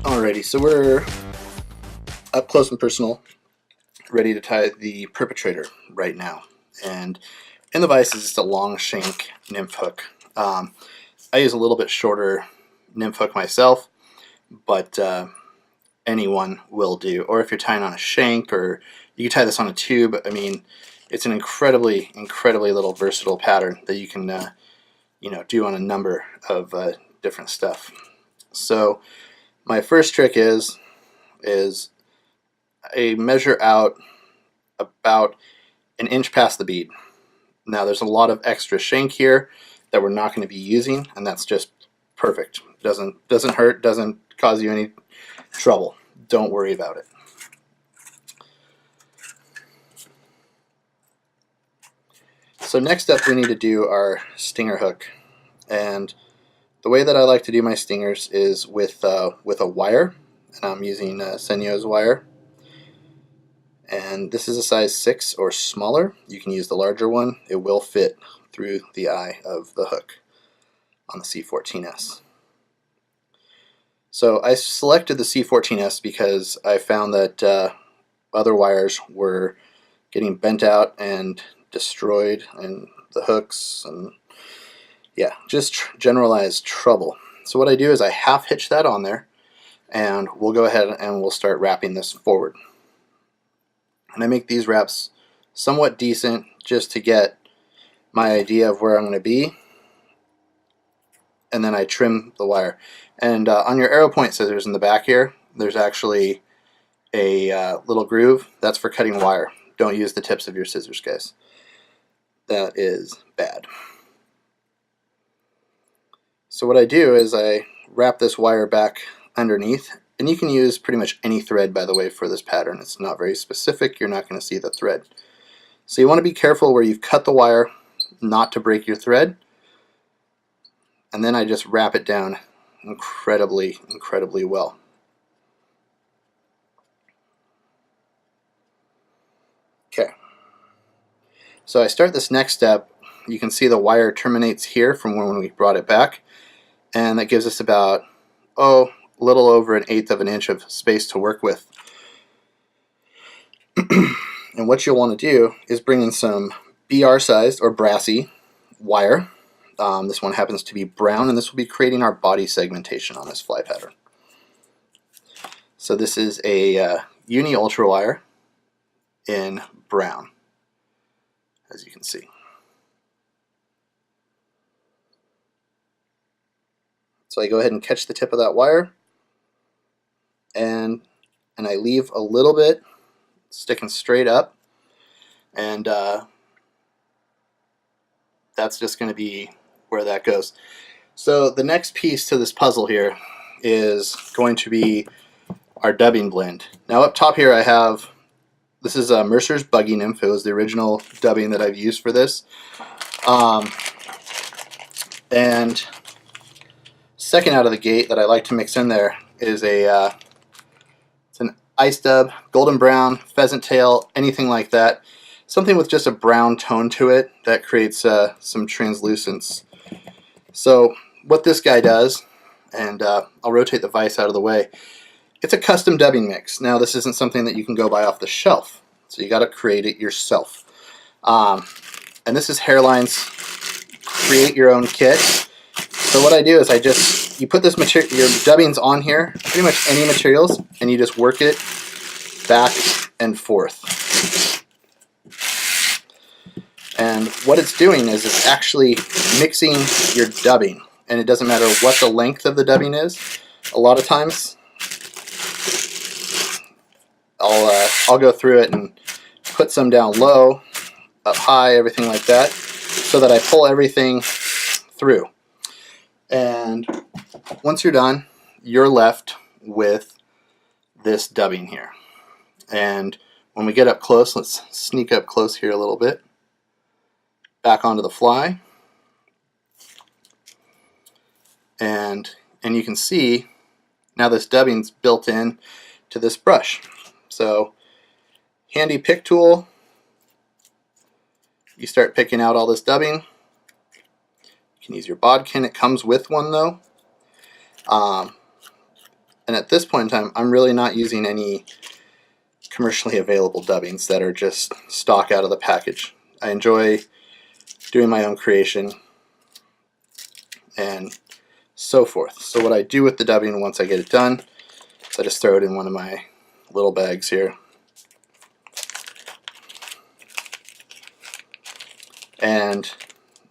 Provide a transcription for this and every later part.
Alrighty, so we're up close and personal, ready to tie the Perpetrator right now. And in the vise is just a long shank nymph hook. I use a little bit shorter nymph hook myself, but anyone will do. Or if you're tying on a shank, or you can tie this on a tube. I mean, it's an incredibly little versatile pattern that you can do on a number of different stuff. So my first trick is I measure out about an inch past the bead. Now there's a lot of extra shank here that we're not going to be using, and that's just perfect. Doesn't hurt, doesn't cause you any trouble. Don't worry about it. So next up we need to do our stinger hook, and the way that I like to do my stingers is with a wire, and I'm using Senyo's wire. And this is a size 6 or smaller. You can use the larger one. It will fit through the eye of the hook on the C14S. So I selected the C14S because I found that other wires were getting bent out and destroyed, and the hooks, and yeah, just generalized trouble. So what I do is I half hitch that on there, and we'll go ahead and we'll start wrapping this forward. And I make these wraps somewhat decent just to get my idea of where I'm going to be, and then I trim the wire. And on your arrow point scissors in the back here, there's actually a little groove. That's for cutting wire. Don't use the tips of your scissors, guys. That is bad. So what I do is I wrap this wire back underneath, and you can use pretty much any thread, by the way, for this pattern. It's not very specific. You're not going to see the thread. So you want to be careful where you've cut the wire not to break your thread. And then I just wrap it down incredibly well. Okay. So I start this next step. You can see the wire terminates here from when we brought it back. And that gives us about, a little over 1/8 of an inch of space to work with. And what you'll want to do is bring in some BR sized or brassy wire. This one happens to be brown, and this will be creating our body segmentation on this fly pattern. So this is a Uni Ultra wire in brown, as you can see. So I go ahead and catch the tip of that wire, and I leave a little bit sticking straight up, and that's just going to be where that goes. So the next piece to this puzzle here is going to be our dubbing blend. Now up top here I have, this is Mercer's Buggy Nymph. It was the original dubbing that I've used for this. And second out of the gate that I like to mix in there is it's an ice dub, golden brown, pheasant tail, anything like that. Something with just a brown tone to it that creates some translucence. So what this guy does, and I'll rotate the vise out of the way, it's a custom dubbing mix. Now this isn't something that you can go buy off the shelf, so you got to create it yourself. And this is Hairline's create your own kit. So what I do is you put this material, your dubbings on here, pretty much any materials, and you just work it back and forth. And what it's doing is it's actually mixing your dubbing, and it doesn't matter what the length of the dubbing is. A lot of times I'll go through it and put some down low, up high, everything like that, so that I pull everything through. And once you're done, you're left with this dubbing here. And when we get up close, let's sneak up close here a little bit. Back onto the fly. And you can see now this dubbing's built in to this brush. So handy pick tool. You start picking out all this dubbing. You can use your bodkin. It comes with one though. And at this point in time, I'm really not using any commercially available dubbings that are just stock out of the package. I enjoy doing my own creation and so forth. So what I do with the dubbing once I get it done is I just throw it in one of my little bags here. And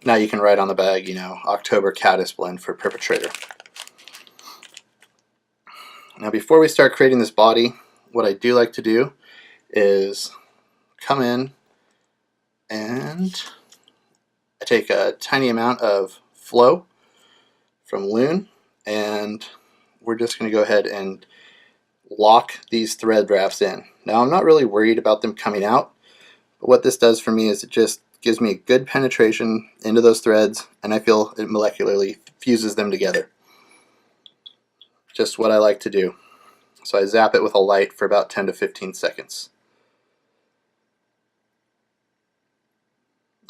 now you can write on the bag, you know, October Caddis Blend for Perpetrator. Now before we start creating this body, what I do like to do is come in and I take a tiny amount of flow from Loon, and we're just going to go ahead and lock these thread wraps in. Now I'm not really worried about them coming out, but what this does for me is it just gives me a good penetration into those threads, and I feel it molecularly fuses them together. Just what I like to do. So I zap it with a light for about 10 to 15 seconds.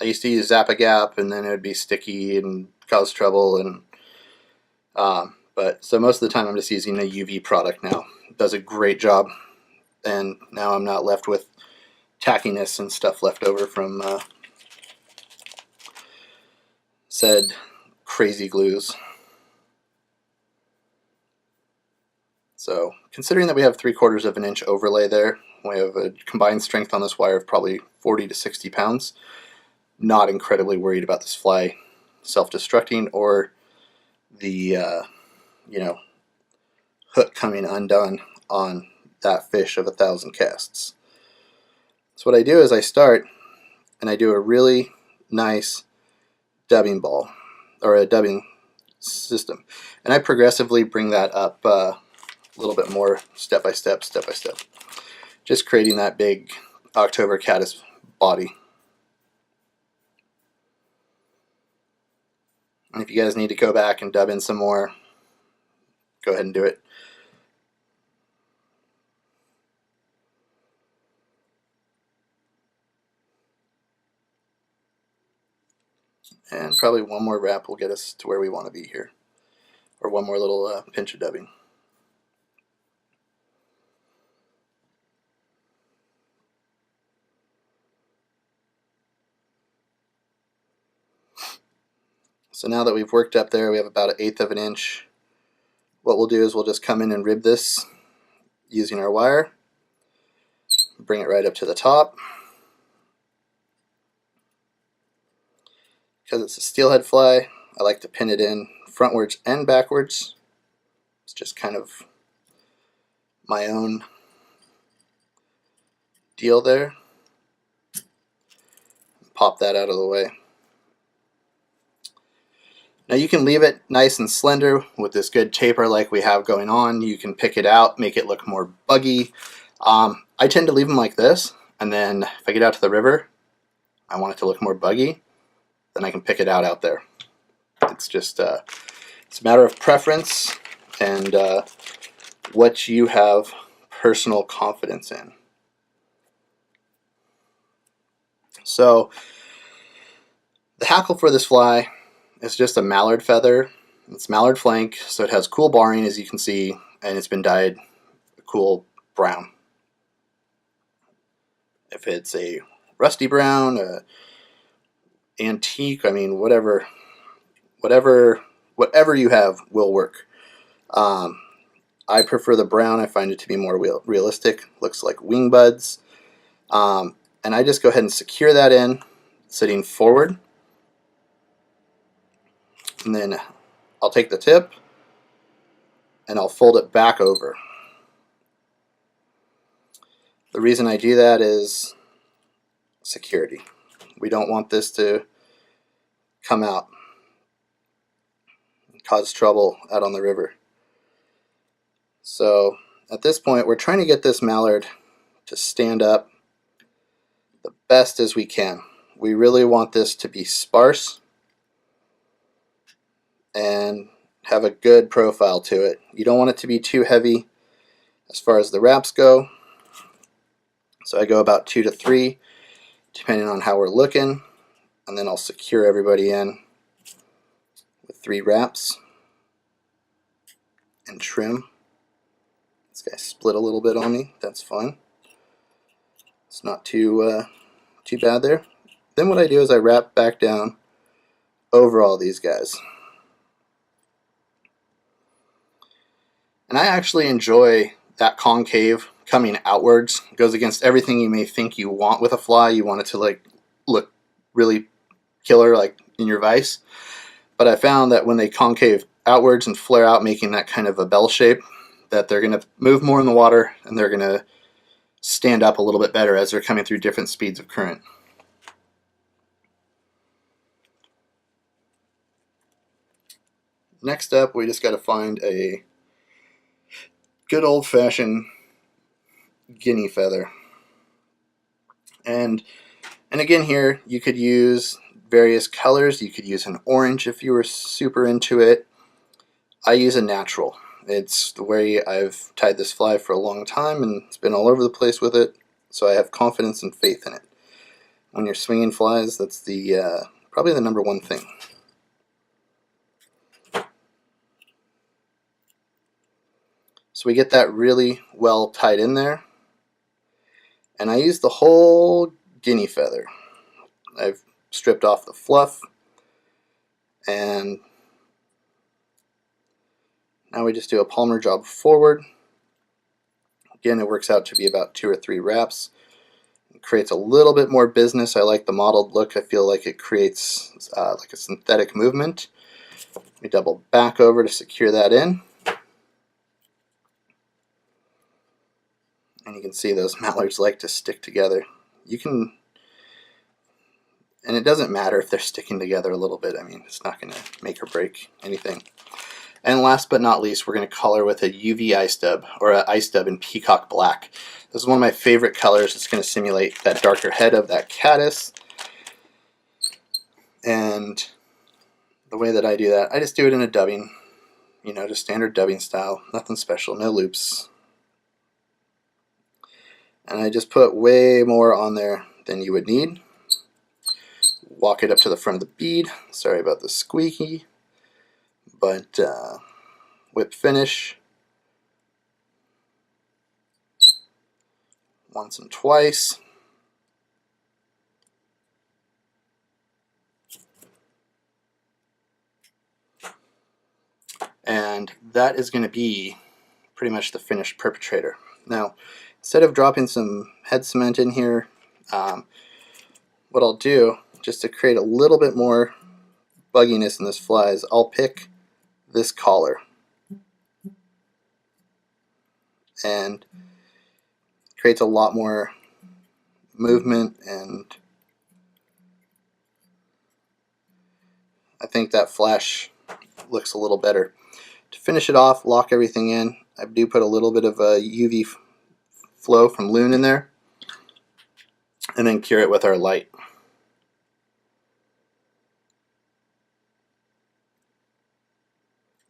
I used to use Zap-A-Gap, and then it would be sticky and cause trouble, and but so most of the time I'm just using a UV product now. It does a great job, and now I'm not left with tackiness and stuff left over from said crazy glues. So considering that we have 3/4 of an inch overlay there, we have a combined strength on this wire of probably 40 to 60 pounds. Not incredibly worried about this fly self-destructing or the you know, hook coming undone on that fish of 1,000 casts. So what I do is I start and I do a really nice dubbing ball, or a dubbing system, and I progressively bring that up a little bit more, step by step, just creating that big October caddis body. And if you guys need to go back and dub in some more, go ahead and do it. And probably one more wrap will get us to where we want to be here, or one more little pinch of dubbing. So now that we've worked up there, we have about 1/8 of an inch. What we'll do is we'll just come in and rib this using our wire, bring it right up to the top. Because it's a steelhead fly, I like to pin it in frontwards and backwards. It's just kind of my own deal there. Pop that out of the way. Now you can leave it nice and slender with this good taper like we have going on. You can pick it out, make it look more buggy. I tend to leave them like this, and then if I get out to the river, I want it to look more buggy, then I can pick it out there. It's just it's a matter of preference and what you have personal confidence in. So the hackle for this fly is just a mallard feather. It's mallard flank, so it has cool barring, as you can see, and it's been dyed a cool brown. If it's a rusty brown, a antique, I mean, whatever you have will work. I prefer the brown. I find it to be more realistic. Looks like wing buds. And I just go ahead and secure that in, sitting forward. And then I'll take the tip and I'll fold it back over. The reason I do that is security. We don't want this to come out and cause trouble out on the river. So at this point, we're trying to get this mallard to stand up the best as we can. We really want this to be sparse and have a good profile to it. You don't want it to be too heavy as far as the wraps go. So I go about 2 to 3, depending on how we're looking, and then I'll secure everybody in with 3 wraps and trim. This guy split a little bit on me. That's fine. It's not too bad there. Then what I do is I wrap back down over all these guys. And I actually enjoy that concave coming outwards. It goes against everything you may think you want with a fly. You want it to like look really killer like in your vise. But I found that when they concave outwards and flare out, making that kind of a bell shape, that they're going to move more in the water and they're going to stand up a little bit better as they're coming through different speeds of current. Next up, we just got to find a good old-fashioned Guinea Feather. And again here, you could use various colors. You could use an orange if you were super into it. I use a natural. It's the way I've tied this fly for a long time, and it's been all over the place with it, so I have confidence and faith in it. When you're swinging flies, that's the probably the number one thing. So we get that really well tied in there, and I use the whole Guinea Feather. I've stripped off the fluff, and now we just do a palmer job forward. Again, it works out to be about 2 or 3 wraps. It creates a little bit more business. I like the mottled look. I feel like it creates like a synthetic movement. We double back over to secure that in. And you can see those mallards like to stick together. You can, and it doesn't matter if they're sticking together a little bit. I mean, it's not going to make or break anything. And last but not least, we're going to color with a UV ice dub, or an ice dub in peacock black. This is one of my favorite colors. It's going to simulate that darker head of that caddis. And the way that I do that, I just do it in a dubbing, you know, just standard dubbing style, nothing special, no loops. And I just put way more on there than you would need. Walk it up to the front of the bead. Sorry about the squeaky. But whip finish. Once and twice. And that is going to be pretty much the finished Perpetrator. Now, instead of dropping some head cement in here, what I'll do, just to create a little bit more bugginess in this fly, is I'll pick this collar and creates a lot more movement, and I think that flash looks a little better. To finish it off, lock everything in, I do put a little bit of a UV flow from Loon in there, and then cure it with our light.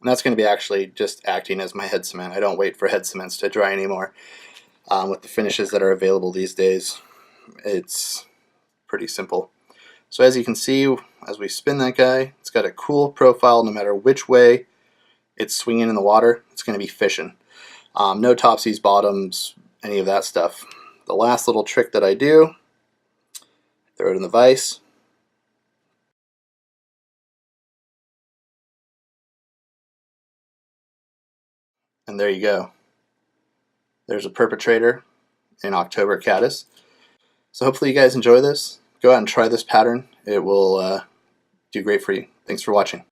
And that's going to be actually just acting as my head cement. I don't wait for head cements to dry anymore. With the finishes that are available these days, it's pretty simple. So as you can see, as we spin that guy, it's got a cool profile. No matter which way it's swinging in the water, it's going to be fishing. No topsies, bottoms, any of that stuff. The last little trick that I do, throw it in the vise. And there you go. There's a Perpetrator in October caddis. So hopefully you guys enjoy this. Go out and try this pattern. It will do great for you. Thanks for watching.